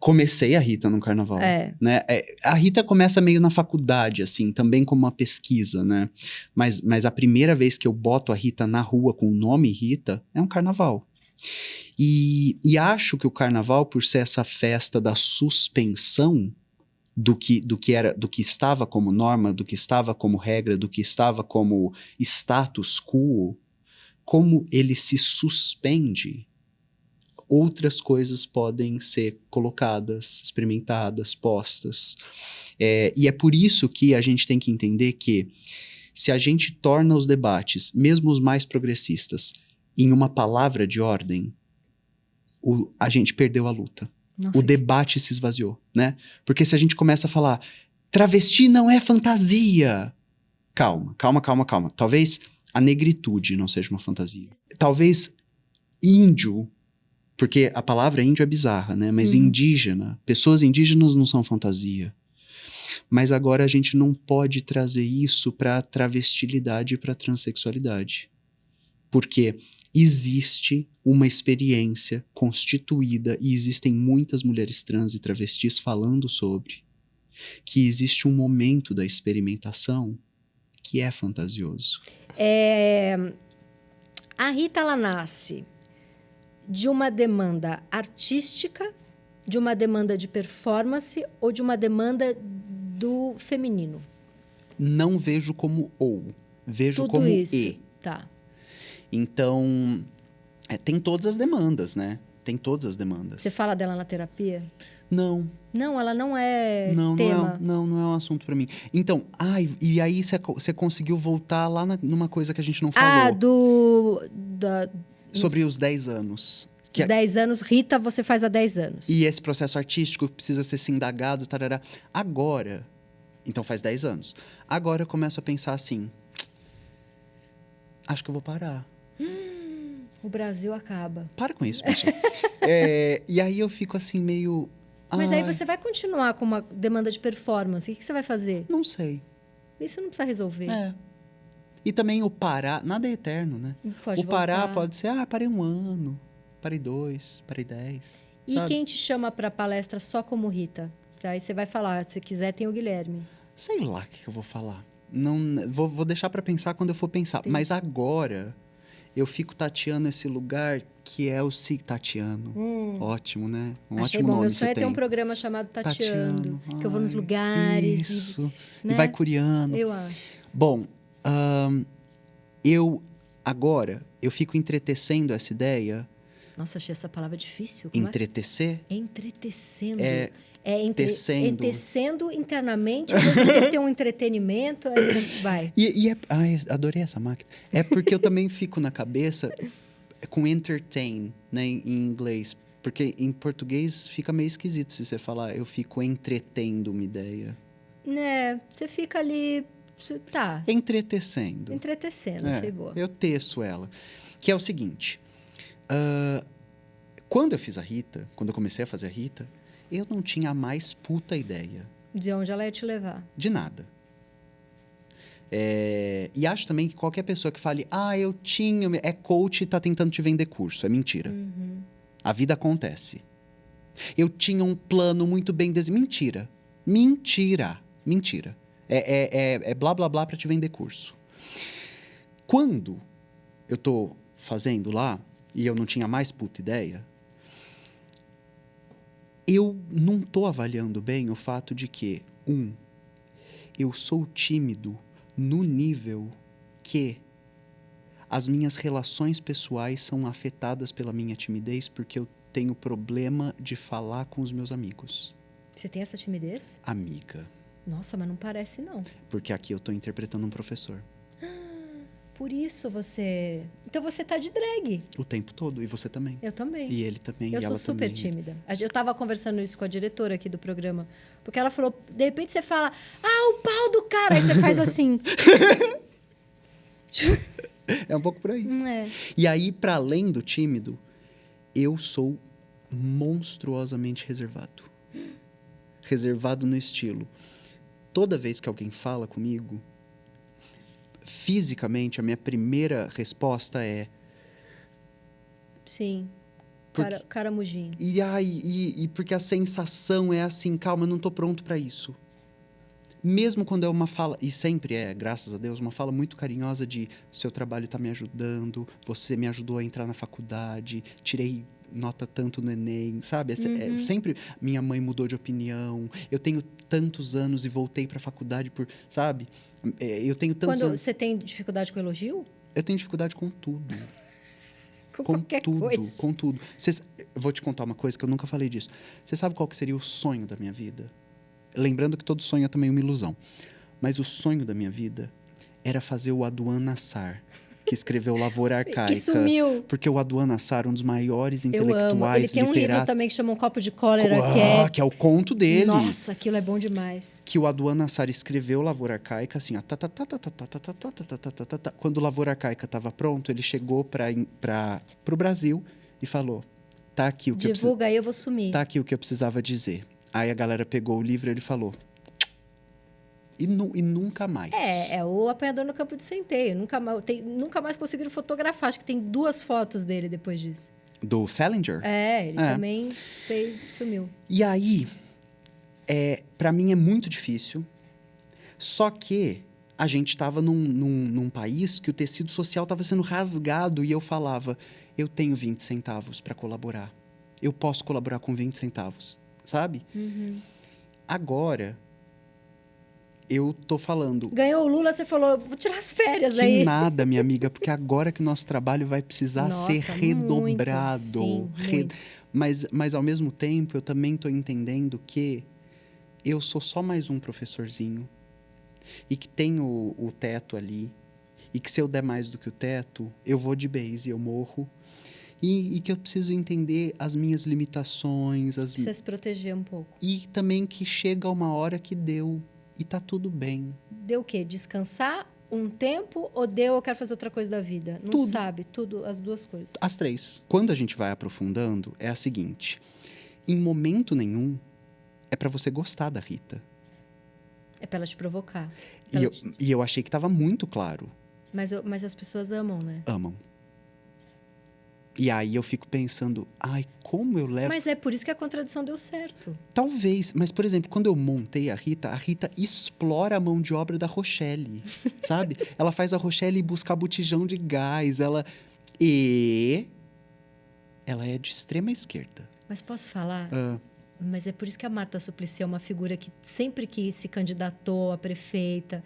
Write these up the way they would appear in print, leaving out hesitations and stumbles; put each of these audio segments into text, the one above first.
comecei a Rita no carnaval, né? A Rita começa meio na faculdade, assim, também como uma pesquisa, né? Mas a primeira vez que eu boto a Rita na rua com o nome Rita é um carnaval. E acho que o carnaval, por ser essa festa da suspensão do que estava como norma, do que estava como regra, do que estava como status quo, como ele se suspende, outras coisas podem ser colocadas, experimentadas, postas. E é por isso que a gente tem que entender que se a gente torna os debates, mesmo os mais progressistas, em uma palavra de ordem, a gente perdeu a luta. Nossa, o debate se esvaziou, né? Porque se a gente começa a falar, travesti não é fantasia. Calma. Talvez a negritude não seja uma fantasia. Talvez índio, porque a palavra índio é bizarra, né? Mas indígena, pessoas indígenas não são fantasia. Mas agora a gente não pode trazer isso para travestilidade e para transexualidade. Porque existe uma experiência constituída e existem muitas mulheres trans e travestis falando sobre que existe um momento da experimentação que é fantasioso. A Rita, ela nasce de uma demanda artística, de uma demanda de performance ou de uma demanda do feminino? Não vejo como ou, vejo Tudo como isso. e. Tá. Então, tem todas as demandas, né? Tem todas as demandas. Você fala dela na terapia? Não. Não, ela não é tema. Não é um assunto pra mim. Então, e aí você conseguiu voltar lá numa coisa que a gente não falou. Sobre os 10 anos. Os 10 anos, Rita, você faz há 10 anos. E esse processo artístico precisa ser se indagado, tarará. Agora, então faz 10 anos. Agora eu começo a pensar assim, acho que eu vou parar. O Brasil acaba. Para com isso, pessoal. E aí eu fico assim meio... Mas aí você vai continuar com uma demanda de performance. O que você vai fazer? Não sei. Isso não precisa resolver. E também o parar, nada é eterno, né? Pode o parar voltar. pode ser, parei 1 ano, parei 2, parei 10. E sabe? quem te chama para palestra só como Rita? Aí você vai falar, se quiser tem o Guilherme. Sei lá o que eu vou falar. Não, vou deixar para pensar quando eu for pensar. Entendi. Mas agora eu fico tateando esse lugar que é o tateando. Ótimo, né? Achei ótimo bom. nome. Meu sonho é ter um programa chamado Tateando. Que eu vou nos lugares. Isso. Né? E vai curiando. Eu acho. Bom, agora eu fico entretecendo essa ideia. Nossa, achei essa palavra difícil. Entretecer? Entretecendo. Tecendo. Entecendo internamente, ao mesmo tempo tem um entretenimento, aí vai. Adorei essa máquina. É porque eu também fico na cabeça com entertain, né, em inglês. Porque em português fica meio esquisito se você falar eu fico entretendo uma ideia. Né, você fica ali... Tá. Entretecendo. Achei boa. Eu teço ela. Que é o seguinte. Quando eu fiz a Rita, quando eu comecei a fazer a Rita, eu não tinha a mais puta ideia. De onde ela ia te levar? De nada. E acho também que qualquer pessoa que fale, eu tinha... É coach e tá tentando te vender curso. É mentira. A vida acontece. Eu tinha um plano muito bem desenhado. Mentira. É blá, blá, blá pra te vender curso. Quando eu tô fazendo lá, e eu não tinha mais puta ideia, eu não tô avaliando bem o fato de que, eu sou tímido no nível que as minhas relações pessoais são afetadas pela minha timidez porque eu tenho problema de falar com os meus amigos. Você tem essa timidez? Amiga. Nossa, mas não parece, não. Porque aqui eu tô interpretando um professor. Por isso você... Então você tá de drag. O tempo todo. E você também. Eu também. E ele também. Eu e sou ela super também. tímida. Eu tava conversando isso com a diretora aqui do programa. Porque ela falou, de repente você fala, o pau do cara. Aí você faz assim. É um pouco por aí. É. E aí, para além do tímido, eu sou monstruosamente reservado. Reservado no estilo. Toda vez que alguém fala comigo, fisicamente, a minha primeira resposta é... Sim. Caramujinho. E porque a sensação é assim, calma, eu não tô pronto para isso. Mesmo quando é uma fala, e sempre é, graças a Deus, uma fala muito carinhosa de seu trabalho tá me ajudando, você me ajudou a entrar na faculdade, tirei nota tanto no Enem, sabe? Sempre minha mãe mudou de opinião, eu tenho tantos anos e voltei pra faculdade por, sabe? Eu tenho tantos anos... Você tem dificuldade com elogio? Eu tenho dificuldade com tudo. Com qualquer coisa. Com tudo. Eu vou te contar uma coisa que eu nunca falei disso. Você sabe qual que seria o sonho da minha vida? Lembrando que todo sonho é também uma ilusão. Mas o sonho da minha vida era fazer o Aduan Nassar, que escreveu Lavoura Arcaica. E sumiu. Porque o Aduan Nassar, um dos maiores intelectuais, literatos... Ele tem um livro também que chama Um Copo de Cólera, que é o conto dele. Nossa, aquilo é bom demais. Que o Aduan Nassar escreveu Lavoura Arcaica, assim, ó... Quando o Lavoura Arcaica estava pronto, ele chegou para o Brasil e falou... Tá aqui o que Divulga aí, eu vou sumir. Tá aqui o que eu precisava dizer. Aí a galera pegou o livro e ele falou... E nunca mais. É o Apanhador no Campo de Centeio. Nunca mais conseguiram fotografar. Acho que tem 2 fotos dele depois disso. Do Salinger? Ele também sumiu. E aí, para mim é muito difícil. Só que a gente estava num país que o tecido social estava sendo rasgado e eu falava, eu tenho 20 centavos para colaborar. Eu posso colaborar com 20 centavos, sabe? Uhum. Agora... eu tô falando... Ganhou o Lula, você falou, vou tirar as férias que aí. Que nada, minha amiga, porque agora que o nosso trabalho vai precisar ser redobrado. Muito, sim, muito. Mas, ao mesmo tempo, eu também tô entendendo que eu sou só mais um professorzinho e que tem o teto ali e que se eu der mais do que o teto, eu vou de base e eu morro. E que eu preciso entender as minhas limitações. Precisa se proteger um pouco. E também que chega uma hora que deu. E tá tudo bem. Deu o quê? Descansar um tempo ou eu quero fazer outra coisa da vida? Não tudo. Sabe? Tudo, as 2 coisas. As 3. Quando a gente vai aprofundando, é a seguinte. Em momento nenhum, é para você gostar da Rita. É para ela te provocar. E eu achei que estava muito claro. Mas as pessoas amam, né? Amam. E aí eu fico pensando, como eu levo... Mas é por isso que a contradição deu certo. Talvez, mas, por exemplo, quando eu montei a Rita explora a mão de obra da Rochelle, sabe? Ela faz a Rochelle buscar botijão de gás, ela é de extrema esquerda. Mas posso falar? Mas é por isso que a Marta Suplicy é uma figura que sempre que se candidatou a prefeita,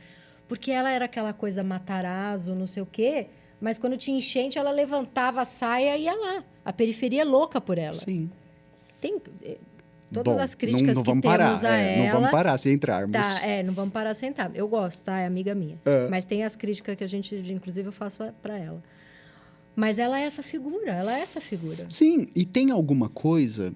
porque ela era aquela coisa Matarazzo, não sei o quê... Mas quando tinha enchente, ela levantava a saia e ia lá. A periferia é louca por ela. Sim. Tem todas as críticas não que temos parar, a ela... Não vamos parar se entrarmos. Tá, não vamos parar sem entrar. Eu gosto, tá? É amiga minha. Mas tem as críticas que a gente, inclusive, eu faço para ela. Mas ela é essa figura. Sim, e tem alguma coisa...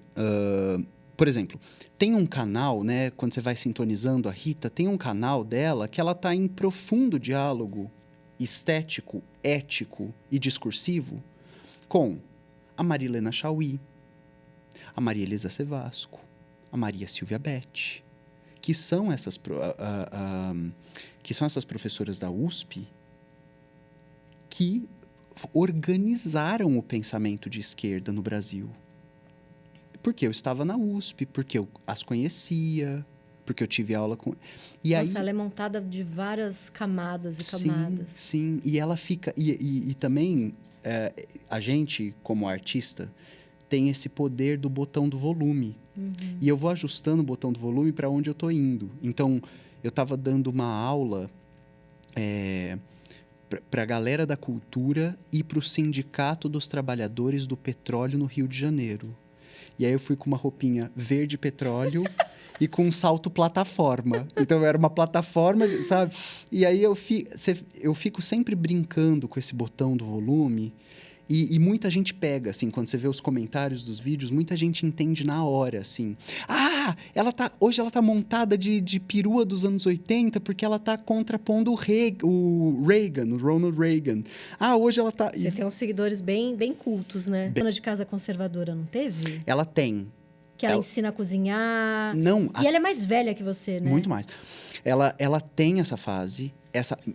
por exemplo, tem um canal, né? Quando você vai sintonizando a Rita, tem um canal dela que ela está em profundo diálogo estético, ético e discursivo com a Marilena Chauí, a Maria Elisa Sevasco, a Maria Silvia Beth, que são essas professoras da USP que organizaram o pensamento de esquerda no Brasil. Porque eu estava na USP, porque eu as conhecia, porque eu tive aula com... Nossa, ela é montada de várias camadas e camadas. Sim, e ela fica... E também, a gente, como artista, tem esse poder do botão do volume. Uhum. E eu vou ajustando o botão do volume para onde eu estou indo. Então, eu estava dando uma aula para a galera da cultura e para o Sindicato dos Trabalhadores do Petróleo no Rio de Janeiro. E aí eu fui com uma roupinha verde petróleo... e com um salto plataforma. Então, era uma plataforma, sabe? E aí, eu fico sempre brincando com esse botão do volume. E muita gente pega, assim, quando você vê os comentários dos vídeos, muita gente entende na hora, assim. Hoje ela tá montada de perua dos anos 80 porque ela tá contrapondo o Ronald Reagan. Hoje ela tá... Você tem uns seguidores bem cultos, né? Dona de casa conservadora, não teve? Ela tem. Que ela ensina a cozinhar. Não. E ela é mais velha que você, né? Muito mais. Ela tem essa fase,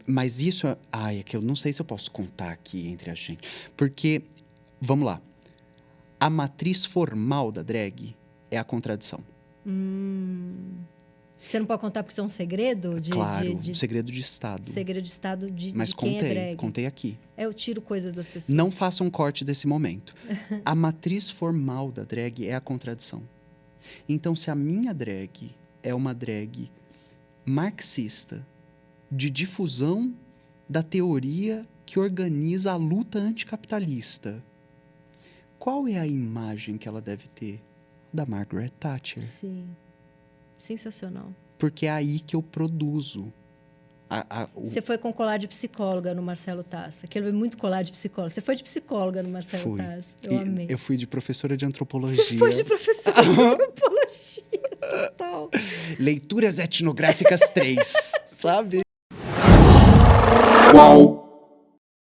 mas isso... é que eu não sei se eu posso contar aqui entre a gente. Porque, vamos lá. A matriz formal da drag é a contradição. Você não pode contar porque isso é um segredo? Claro, um segredo de Estado. Segredo de Estado Mas de quem é drag. contei aqui. Eu tiro coisas das pessoas. Não faça um corte desse momento. A matriz formal da drag é a contradição. Então, se a minha drag é uma drag marxista, de difusão da teoria que organiza a luta anticapitalista, qual é a imagem que ela deve ter? Da Margaret Thatcher. Sim. Sensacional. Porque é aí que eu produzo. Você foi com colar de psicóloga no Marcelo Tassa. Aquele é muito colar de psicóloga. Você foi de psicóloga no Marcelo Tassa. Eu amei. Eu fui de professora de antropologia. Você foi de professora de antropologia. Total. Leituras etnográficas 3, sabe? Qual?